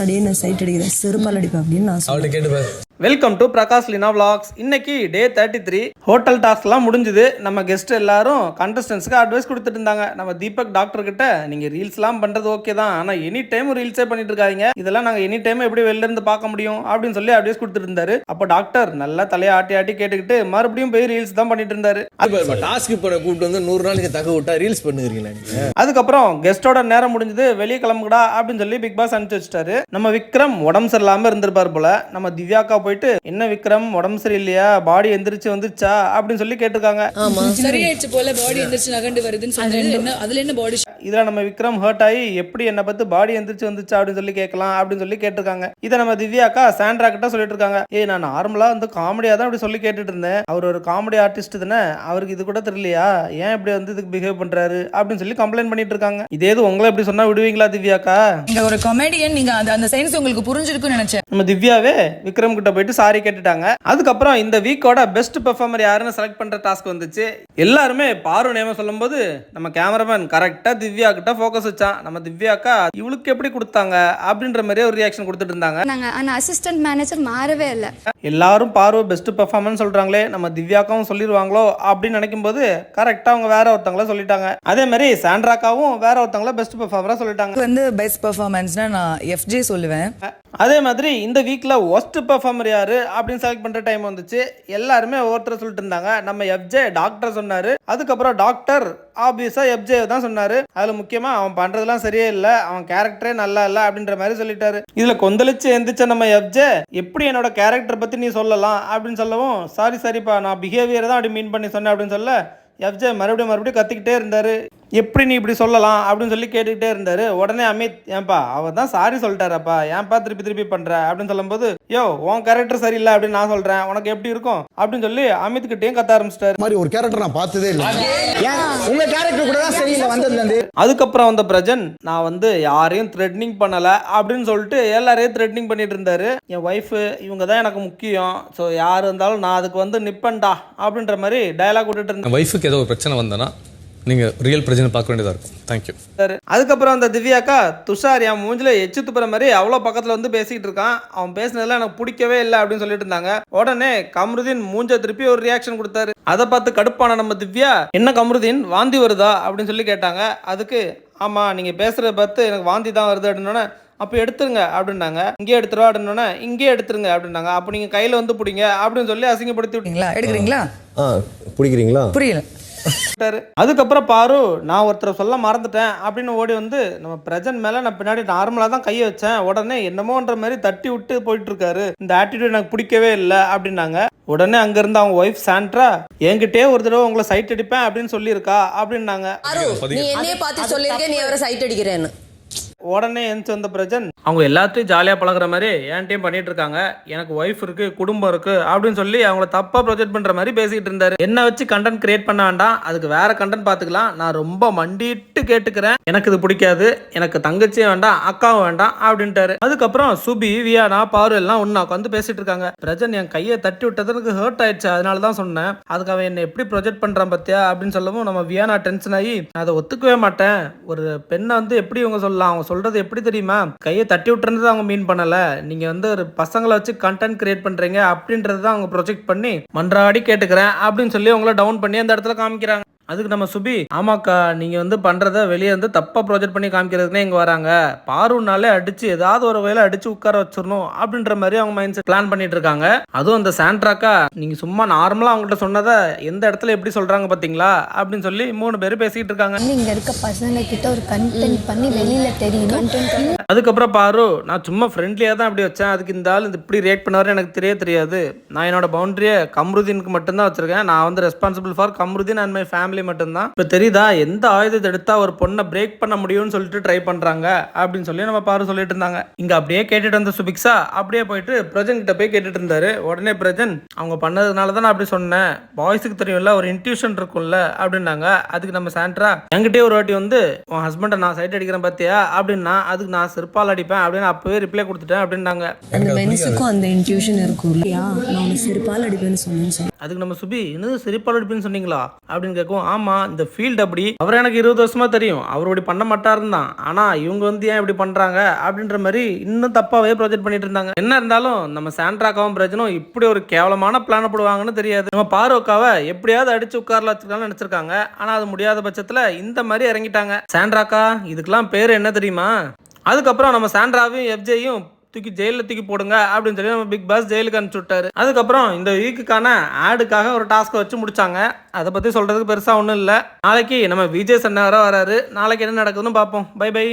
அப்படியே நான் சைட் அடிக்கிறேன் செருப்பால் அடிப்பேன் அப்படின்னு நான் சொல்லிட்டு welcome to Prakash Lina vlogs. இன்னைக்கு டே 33. ஹோட்டல் டாஸ்க்லாம் முடிஞ்சுது. நம்ம கெஸ்ட் எல்லாரும் கண்டஸ்டன்ஸ்க்கு அட்வைஸ் கொடுத்துட்டு இருந்தாங்க. நம்ம தீபக் டாக்டர் கிட்ட நீங்க ரீல்ஸ்லாம் பண்றது ஓகே தான், ஆனா எனி டைம் ரீல்ஸே பண்ணிட்டு இருக்காங்க, இதெல்லாம் நாங்க எனி டைம் எப்படி வெளில இருந்து பார்க்க முடியும் அப்படின்னு சொல்லி அட்வைஸ் கொடுத்துட்டு இருந்தாரு. அப்போ டாக்டர் நல்லா தலையை ஆட்டி ஆட்டி கேட்டுக்கிட்டு மறுபடியும் போய் ரீல்ஸ் தான் பண்ணிட்டு இருந்தாரு. டாஸ்க் பண்ண கூப்பிட்டு வந்து 100 நாளைக்கு தக்க விட்டா ரீல்ஸ் பண்ணுகிறீங்களா நீங்க? அதுக்கப்புறம் கெஸ்டோட நேரம் முடிஞ்சது, வெளியே கிளம்புடா அப்படின்னு சொல்லி பிக் பாஸ் அனுப்பிச்சு வச்சிட்டாரு. நம்ம விக்ரம் உடம்பு சரியில்லாம இருந்திருப்பார் போல. நம்ம திவ்யாக்கா போயிட்டு என்ன விக்ரம் உடம்பு சரியில்லையா, பாடி எந்திரிச்சு வந்துச்சா அப்படின்னு சொல்லி கேட்டிருக்காங்க. சரியாயிடுச்சு போல, பாடி எந்திரிச்சு நகண்டு வருதுன்னு சொன்னாரு. அதுல என்ன பாடி? இதுல நம்ம விக்ரம் ஹர்ட் ஆகி எப்படி என்ன பத்தி பாடி எந்திரிச்சு வந்துச்சா அப்படின்னு சொல்லி கேட்கலாம் அப்படின்னு சொல்லி கேட்டிருக்காங்க. இதை நம்ம திவ்யாக்கா சாண்ட்ரா கிட்ட சொல்லிட்டு இருக்காங்க. நான் நார்மலா வந்து காமெடியா தான் அப்படி சொல்லி கேட்டுட்டு இருந்தேன், அவர் ஒரு காமெடி ஆர்டிஸ்ட் தானே, அவருக்கு இது கூட தெரியலையா, ஏன் இப்படி வந்து இதுக்கு பிஹேவ் பண்றாரு அப்படின்னு சொல்லி கம்ப்ளைண்ட் பண்ணிட்டு இருக்காங்க. இதே இது உங்களை எப்படி சொன்னா விடுவீங்களா திவ்யாக்கா? நீங்க ஒரு காமெடியன், நீங்க அந்த சென்ஸ் உங்களுக்கு புரிஞ்சிருக்குன்னு நினைச்சேன். நம்ம திவ்யாவே விக்ரம் கிட்ட போயிட்டு சாரி கேட்டுட்டாங்க. அதுக்கப்புறம் இந்த வீக்கோட பெஸ்ட் பெர்ஃபார்மர் யாருன்னு செலக்ட் பண்ற டாஸ்க் வந்துச்சு. எல்லாருமே பாரு நேம சொல்லும்போது நம்ம கேமராமேன் கரெக்டா திவ்யா கிட்ட ஃபோக்கஸ் வச்சான். நம்ம திவ்யாக்கா இவளுக்கு எப்படி கொடுத்தாங்க அப்படின்ற மாதிரியே ஒரு ரியாக்ஷன் கொடுத்துட்டு இருந்தாங்க. ஆனா அசிஸ்டன்ட் மேனேஜர் மாறவே இல்ல. எல்லாரும் பாரு பெஸ்ட் பெர்ஃபார்மன்ஸ் சொல்றாங்களே, நம்ம திவ்யாக்காவும் சொல்லிடுவாங்களோ அப்படின்னு நினைக்கும் போது கரெக்டா அவங்க வேற ஒருத்தங்கள சொல்லிட்டாங்க. அதே மாதிரி சாண்ட்ராக்காவும் வேற ஒருத்தங்கள பெஸ்ட் பெர்ஃபார்மரா சொல்லிட்டாங்க. வந்து பெஸ்ட் பெர்ஃபார்மன்ஸ்னா நான் எஃப்ஜே சொல்லுவேன். அதே மாதிரி இந்த வீக்ல ஒஸ்ட் பெர்ஃபார்மர் யாரு அப்படின்னு செலக்ட் பண்ற டைம் வந்துச்சு. எல்லாருமே ஒவ்வொருத்தர் சொல்லிட்டு இருந்தாங்க. நம்ம எஃப்ஜே டாக்டர் சொன்னாரு. அதுக்கப்புறம் டாக்டர் ஆப்வியஸா எஃப்ஜே தான் சொன்னாரு. அதுல முக்கியமா அவன் பண்றதெல்லாம் சரியே இல்ல, அவன் கேரக்டரே நல்லா இல்ல அப்படின்ற மாதிரி சொல்லிட்டாரு. இதுல கொந்தளிச்சு எந்திரிச்ச நம்ம எஃப்ஜே எப்படி என்னோட கேரக்டர் பத்தி நீ சொல்லலாம் அப்படின்னு சொல்லவும், சாரிப்பா நான் பிஹேவியர் தான் அப்படி மீன் பண்ணி சொன்னேன் அப்படின்னு சொல்ல எஃப்ஜே மறுபடியும் கத்திக்கிட்டே இருந்தாரு. எப்படி நீ இப்படி சொல்லலாம் அப்படின்னு சொல்லி கேட்டுக்கிட்டே இருந்தாரு. உடனே அமித், ஏன்பா அவர் தான் சாரி சொல்லிட்டாரப்பா, ஏன்பா திருப்பி பண்ற அப்படின்னு சொல்லும்போது, யோ உன் கேரக்டர் சரியில்லை அப்படின்னு நான் சொல்றேன், உனக்கு எப்படி இருக்கும் அப்படின்னு சொல்லி அமித் கிட்டேயும் கத்த ஆரம்பிச்சிட்டாரு. மாதிரி ஒரு கேரக்டர் நான் பார்த்ததே இல்லை, உங்க கேரக்டர் கூட தான் சரியில்லை வந்ததுல இருந்து. அதுக்கப்புறம் வந்த பிரஜன், நான் வந்து யாரையும் த்ரெட்னிங் பண்ணல அப்படின்னு சொல்லிட்டு எல்லாரையும் த்ரெட்னிங் பண்ணிட்டு இருந்தாரு. என் ஒய்ஃப் இவங்க தான் எனக்கு முக்கியம், ஸோ யார் இருந்தாலும் நான் அதுக்கு வந்து நிப்பன்டா அப்படின்ற மாதிரி டயலாக் விட்டுட்டு இருந்தேன். ஒய்ஃபுக்கு ஏதோ ஒரு பிரச்சனை வந்தனா நீங்க ரியல் பிரச்சனை பார்க்க வேண்டியதா இருக்கும். தேங்க்யூ. அதுக்கப்புறம் அந்த திவ்யாக்கா துஷார் என் மூஞ்சில எச்சு துப்புற மாதிரி அவ்வளோ பக்கத்துல வந்து பேசிக்கிட்டு இருக்கான். அவன் பேசினதுல எனக்கு பிடிக்கவே இல்லை அப்படின்னு சொல்லிட்டு இருந்தாங்க. உடனே கம்ருதீன் மூஞ்ச திருப்பி ஒரு ரியாக்ஷன் கொடுத்தாரு. அதை பார்த்து கடுப்பான நம்ம திவ்யா, என்ன கம்ருதீன் வாந்தி வருதா அப்படின்னு சொல்லி கேட்டாங்க. அதுக்கு ஆமா நீங்க பேசுறத பார்த்து எனக்கு வாந்தி தான் வருது அப்படின்னோடனே, அப்போ எடுத்துருங்க அப்படின்னாங்க. இங்கே எடுத்துருவா அப்படின்னோடனே இங்கே எடுத்துருங்க அப்படின்னாங்க. அப்போ நீங்கள் கையில் வந்து பிடிங்க அப்படின்னு சொல்லி அசிங்கப்படுத்தி விட்டீங்களா? எடுக்கிறீங்களா? பிடிக்கிறீங்களா? புரியல. அதுக்கப்புறம் பாரு, நான் ஒருத்தர் சொல்ல மறந்துட்டேன் அப்படின்னு ஓடி வந்து நம்ம பிரஜன் மேல நான் பின்னாடி நார்மலா தான் கையை வச்சேன். உடனே என்னமோன்ற மாதிரி தட்டி விட்டு போயிட்டு இருக்காரு. இந்த ஆட்டிடியூட் எனக்கு பிடிக்கவே இல்லை அப்படின்னாங்க. உடனே அங்க இருந்து அவங்க ஒய்ஃப் சாண்ட்ரா, என்கிட்டயே ஒரு தடவை உங்களை சைட் அடிப்பேன் அப்படின்னு சொல்லியிருக்கா அப்படின்னாங்க. நீ என்னைய பார்த்து சொல்லிருக்க, நீ அவரை சைட் அடிக்கிறேன்னு. உடனே எந்த வந்த பிரஜன், அவங்க எல்லாத்தையும் ஜாலியாக பழகுற மாதிரி என்கிட்டயும் பண்ணிட்டு இருக்காங்க, எனக்கு ஒய்ஃப் இருக்கு குடும்பம் இருக்கு அப்படின்னு சொல்லி அவங்கள தப்பா ப்ரொஜெக்ட் பண்ற மாதிரி பேசிட்டு இருந்தாரு. என்ன வச்சு கண்டென்ட் கிரியேட் பண்ண வேண்டாம், அதுக்கு வேற கண்டென்ட் பார்த்துக்கலாம், நான் ரொம்ப மண்டிட்டு கேட்டுக்கிறேன், எனக்கு இது பிடிக்காது, எனக்கு தங்கச்சியும் வேண்டாம் அக்காவும் வேண்டாம் அப்படின்ட்டாரு. அதுக்கப்புறம் சுபி வியானா பாரு எல்லாம் ஒன்னா உட்காந்து பேசிட்டு இருக்காங்க. பிரஜன் என் கையை தட்டி விட்டதுக்கு ஹர்ட் ஆயிடுச்சு, அதனால தான் சொன்னேன், அதுக்கு அவன் என்ன எப்படி ப்ரொஜெக்ட் பண்றான் பத்தியா அப்படின்னு சொல்லவும் நம்ம வியானா டென்ஷன் ஆகி, அதை ஒத்துக்கவே மாட்டேன், ஒரு பெண்ணை வந்து எப்படி இவங்க சொல்லலாம், அவங்க சொல்றது எப்படி தெரியுமா, கையை தட்டி விட்டுறது அவங்க மீன் பண்ணல, நீங்க வந்து ஒரு பசங்களை வச்சு கண்டென்ட் கிரியேட் பண்றீங்க அப்படின்றது தான் அவங்க ப்ரொஜெக்ட் பண்ணி மன்றாடி கேட்டுக்கிறேன் அப்படின்னு சொல்லி அவங்கள டவுன் பண்ணி அந்த இடத்துல காமிக்கிறாங்க. அதுக்கு நம்ம சுபி, ஆமாக்கா நீங்க வந்து பண்றத வெளியே வந்து தப்பா ப்ரொஜெக்ட் பண்ணி காமிக்கிறதுக்குனே இங்க வராங்க, பாருனாலே அடிச்சு ஏதாவது ஒரு வகையில அடிச்சு உட்கார வச்சிடணும் அப்படின்ற மாதிரி அவங்க மைண்ட் செட் பிளான் பண்ணிட்டு இருக்காங்க. அதுவும் அந்த சாண்ட்ராக்கா, நீங்க சும்மா நார்மலா அவங்ககிட்ட சொன்னதை எந்த இடத்துல எப்படி சொல்றாங்க பாத்தீங்களா அப்படின்னு சொல்லி 3 பேரும் பேசிட்டு இருக்காங்க. இங்க இருக்க பசங்க கிட்ட ஒரு கண்டென்ட் பண்ணி வெளியில தெரியணும். அதுக்கப்புறம் பாரு, நான் சும்மா ஃப்ரெண்ட்லியா தான் அப்படி வச்சேன், அதுக்கு இந்த ஆள் இப்படி ரியாக்ட் பண்ணாரு எனக்கு தெரியாது, நான் என்னோட பவுண்டரியை கம்ருதீனுக்கு மட்டும்தான் வச்சிருக்கேன், நான் வந்து responsible for Kamrudeen and my family மட்டும்தான். இப்ப தெரியுதா எந்த ஆயுதத்தை எடுத்தா ஒரு பொண்ணை பிரேக் பண்ண முடியும்னு சொல்லிட்டு ட்ரை பண்றாங்க அப்படின்னு சொல்லி நம்ம பாரு சொல்லிட்டு இருந்தாங்க. இங்க அப்படியே கேட்டுட்டு வந்த சுபிக்ஷா அப்படியே போயிட்டு பிரஜன் கிட்ட போய் கேட்டுட்டு இருந்தாரு. உடனே பிரஜன், அவங்க பண்ணதுனால தான் நான் அப்படி சொன்னேன், பாய்ஸுக்கு தெரியும்ல ஒரு இன்ட்யூஷன் இருக்கும்ல அப்படின்னாங்க. அதுக்கு நம்ம சாண்ட்ரா, என்கிட்டயே ஒரு வாட்டி வந்து உன் ஹஸ்பண்டை நான் சைட் அடிக்கிறேன் பாத்தியா அப்படின்னா, அதுக்கு நான் செருப்பால் அடிப்பேன் அப்படின்னு அப்பவே ரிப்ளை கொடுத்துட்டேன் அப்படின்னாங்க. அந்த மென்ஸுக்கும் அந்த இன்ட்யூஷன் இருக்கும் இல்லையா, நான் செருப்பால் அடிப்பேன்னு சொன்னேன். அதுக்கு நம்ம சுபி, என்னது செருப்பால் அடிப்பேன்னு சொன்னீங்களா அப்படின்னு கேட்கும். ஆமா இந்த ஃபீல்டு அப்படி. அவர் எனக்கு 20 வருஷமா தெரியும், அவர் இப்படி பண்ண மாட்டாருன்னு தான். ஆனா இவங்க வந்து ஏன் இப்படி பண்றாங்க அப்படின்ற மாதிரி இன்னும் தப்பாவே ப்ரொஜெக்ட் பண்ணிட்டு இருந்தாங்க. என்ன இருந்தாலும் நம்ம சாண்ட்ராக்காவும் பிரஜனும் இப்படி ஒரு கேவலமான பிளான் போடுவாங்கன்னு தெரியாது. நம்ம பார்வக்காவை எப்படியாவது அடிச்சு உட்கார்ல வச்சிருக்கான்னு நினைச்சிருக்காங்க. ஆனா அது முடியாத பட்சத்துல இந்த மாதிரி இறங்கிட்டாங்க. சாண்ட்ராக்கா இதுக்கெல்லாம் பேர் என்ன தெரியுமா? அதுக்கப்புறம் நம்ம சாண்ட்ராவையும் எஃப்ஜேயும் தூக்கி ஜெயிலில் தூக்கி போடுங்க அப்படின்னு சொல்லி நம்ம பிக் பாஸ் ஜெயிலுக்கு அனுப்பிச்சு விட்டாரு. அதுக்கப்புறம் இந்த வீக்குக்கான ஆடுக்காக ஒரு டாஸ்க்கை வச்சு முடிச்சாங்க. அதை பற்றி சொல்றதுக்கு பெருசாக ஒன்றும் இல்லை. நாளைக்கு நம்ம விஜய் சன்னாரா வராரு. நாளைக்கு என்ன நடக்குதுன்னு பார்ப்போம். Bye by.